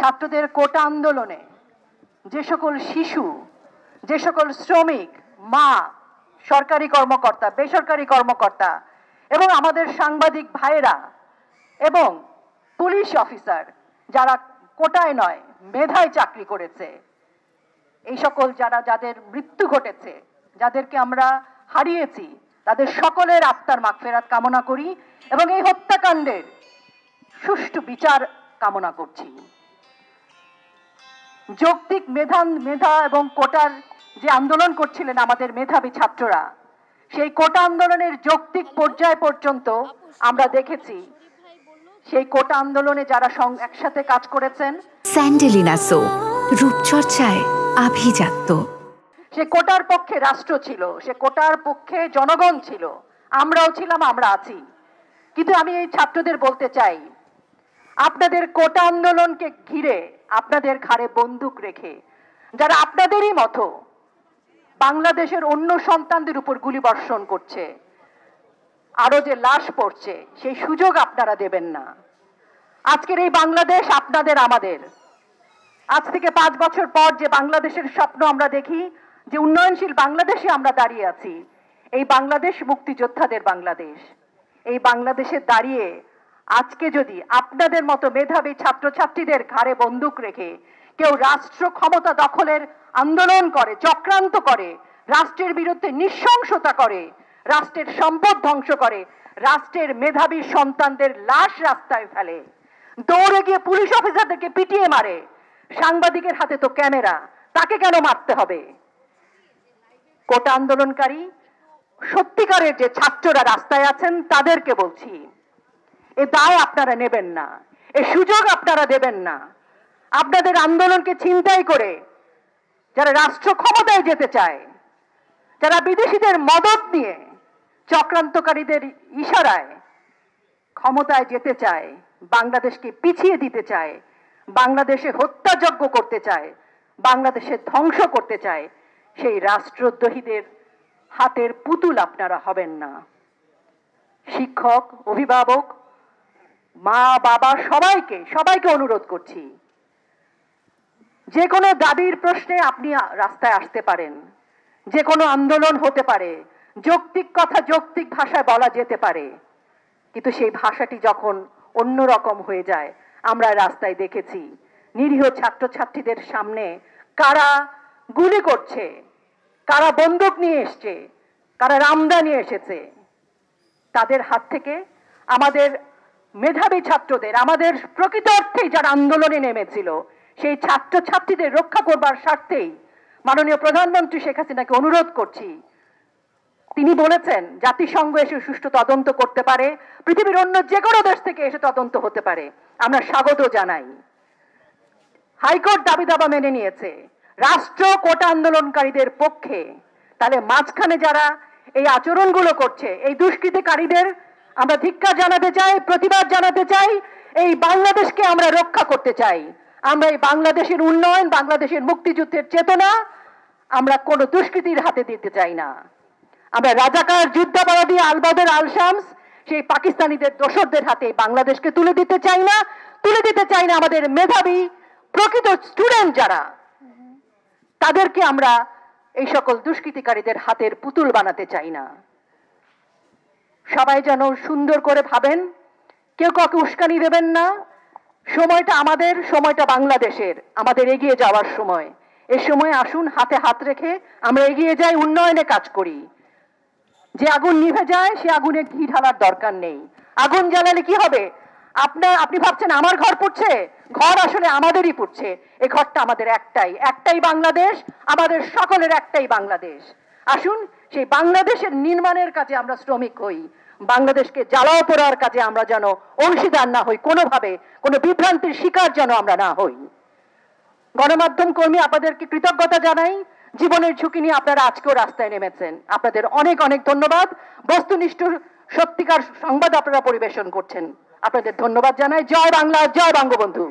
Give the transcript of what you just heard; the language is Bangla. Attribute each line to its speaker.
Speaker 1: ছাত্রদের কোটা আন্দোলনে যে সকল শিশু, যে সকল শ্রমিক, মা, সরকারি কর্মকর্তা, বেসরকারি কর্মকর্তা এবং আমাদের সাংবাদিক ভাইয়েরা এবং পুলিশ অফিসার যারা কোটায় নয় মেধায় চাকরি করেছে, এই সকল যাদের মৃত্যু ঘটেছে, যাদেরকে আমরা হারিয়েছি, তাদের সকলের আত্মার মাগফিরাত কামনা করি এবং এই হত্যাকাণ্ডের সুষ্ঠু বিচার কামনা করছি। যৌক্তিক মেধা এবং কোটার যে আন্দোলন করছিলেন আমাদের মেধাবী ছাত্ররা, সেই কোটা আন্দোলনের যৌক্তিক পর্যায় পর্যন্ত আমরা দেখেছি সেই কোটা আন্দোলনে যারা একসাথে কাজ করেছেন।
Speaker 2: স্যান্ডেলিনা সো, রূপচর্চায় আভিজাত্য।
Speaker 1: সে কোটার পক্ষে রাষ্ট্র ছিল, সে কোটার পক্ষে জনগণ ছিল, আমরাও ছিলাম, আমরা আছি। কিন্তু আমি এই ছাত্রদের বলতে চাই, আপনাদের কোটা আন্দোলনকে ঘিরে আপনাদের ঘাড়ে বন্দুক রেখে যারা আপনাদেরই মতো বাংলাদেশের অন্য সন্তানদের উপর গুলি বর্ষণ করছে, আরো যে লাশ পড়ছে, সেই সুযোগ আপনারা দেবেন না। আজকের এই বাংলাদেশ আপনাদের আমাদের। আজ থেকে 5 বছর পর যে বাংলাদেশের স্বপ্ন আমরা দেখি, যে উন্নয়নশীল বাংলাদেশে আমরা দাঁড়িয়ে আছি, এই বাংলাদেশ মুক্তিযোদ্ধাদের বাংলাদেশ। এই বাংলাদেশে দাঁড়িয়ে আজকে যদি আপনাদের মতো মেধাবী ছাত্রছাত্রীদের ঘাড়ে বন্দুক রেখে কেউ রাষ্ট্র ক্ষমতা দখলের আন্দোলন করে, চক্রান্ত করে, রাষ্ট্রের বিরুদ্ধে নৃশংসতা করে, রাষ্ট্রের সম্পদ ধ্বংস করে, রাষ্ট্রের মেধাবী সন্তানদের লাশ রাস্তায় ফেলে, দৌড়ে গিয়ে পুলিশ অফিসারদেরকে পিটিয়ে মারে, সাংবাদিকের হাতে তো ক্যামেরা, তাকে কেন মারতে হবে? কোটা আন্দোলনকারী সত্যিকারের যে ছাত্ররা রাস্তায় আছেন তাদেরকে বলছি, এ দায় আপনারা নেবেন না, এ সুযোগ আপনারা দেবেন না। আপনাদের আন্দোলনকে ছিনতাই করে যারা রাষ্ট্র ক্ষমতায় যেতে চায়, যারা বিদেশিদের মদদ নিয়ে চক্রান্তকারীদের ইশারায় ক্ষমতায় যেতে চায়, বাংলাদেশকে পিছিয়ে দিতে চায়, বাংলাদেশে হত্যাযজ্ঞ করতে চায়, বাংলাদেশে ধ্বংস করতে চায়, সেই রাষ্ট্রদ্রোহীদের হাতের পুতুল আপনারা হবেন না। শিক্ষক, অভিভাবক, মা, বাবা সবাইকে অনুরোধ করছি, যে কোনো দাবির প্রশ্নে আপনি রাস্তায় আসতে পারেন, যে কোনো আন্দোলন হতে পারে, যৌক্তিক কথা যৌক্তিক ভাষায় বলা যেতে পারে, কিন্তু সেই ভাষাটি যখন অন্যরকম হয়ে যায়, আমরা রাস্তায় দেখেছি নিরীহ ছাত্রছাত্রীদের সামনে কারা গুলি করছে, কারা বন্দুক নিয়ে এসছে, কারা রামদা নিয়ে এসেছে। তাদের হাত থেকে আমাদের মেধাবী ছাত্রদের, আমাদের প্রকৃত অর্থেই যারা আন্দোলনে নেমেছিল, সেই ছাত্রছাত্রীদের রক্ষা করবার স্বার্থেই মাননীয় প্রধানমন্ত্রী শেখ হাসিনাকে অনুরোধ করছি। তিনি বলেছেন জাতিসংঘ এসে সুষ্ঠু তদন্ত করতে পারে, পৃথিবীর অন্য যে কোনো দেশ থেকে এসে তদন্ত হতে পারে, আমরা স্বাগত জানাই। হাইকোর্ট দাবি দাবা মেনে নিয়েছে, রাষ্ট্র কোটা আন্দোলনকারীদের পক্ষে। তাহলে মাঝখানে যারা এই আচরণগুলো করছে, এই দুষ্কৃতিকারীদের আমরা ধিক্কার জানাতে চাই, প্রতিবাদ জানাতে চাই। এই বাংলাদেশকে আমরা রক্ষা করতে চাই। আমরা এই বাংলাদেশের উন্নয়ন, বাংলাদেশের মুক্তিযুদ্ধের চেতনা আমরা কোনো দুষ্কৃতির হাতে দিতে চাই না। আমরা রাজাকার, যুদ্ধাপরাধী, আলবদর, আল-শামস সেই পাকিস্তানিদের দোসরদের হাতে বাংলাদেশকে তুলে দিতে চাই না। আমাদের মেধাবী প্রকৃত স্টুডেন্ট যারা, তাদেরকে আমরা এই সকল দুষ্কৃতিকারীদের হাতের পুতুল বানাতে চাই না। সবাই যেন সুন্দর করে ভাবেন, কেউ কাউকে উস্কানি দেবেন না। সময়টা আমাদের, সময়টা বাংলাদেশের, আমাদের এগিয়ে যাওয়ার সময়। এ সময় আসুন হাতে হাত রেখে আমরা এগিয়ে যাই, উন্নয়নে কাজ করি। যে আগুন নিভে যায় সে আগুনে ঘি ঢালার দরকার নেই। আগুন জ্বালালে কি হবে? আপনি ভাবছেন আমার ঘর পুড়ছে, ঘর আসলে আমাদেরই পুড়ছে। এই ঘরটা আমাদের একটাই বাংলাদেশ, আমাদের সকলের একটাই বাংলাদেশ। আসুন সেই বাংলাদেশের নির্মাণের কাজে আমরা শ্রমিক হই, বাংলাদেশকে জ্বালাও পোড়ার কাজে আমরা যেন অংশীদার না হই, কোনোভাবে কোনো বিভ্রান্তির শিকার যেন আমরা না হই। গণমাধ্যম কর্মী, আপনাদেরকে কৃতজ্ঞতা জানাই। জীবনের ঝুঁকি নিয়ে আপনারা আজকেও রাস্তায় নেমেছেন, আপনাদের অনেক অনেক ধন্যবাদ। বস্তুনিষ্ঠ সত্যিকার সংবাদ আপনারা পরিবেশন করছেন, আপনাদের ধন্যবাদ জানাই। জয় বাংলা, জয় বঙ্গবন্ধু।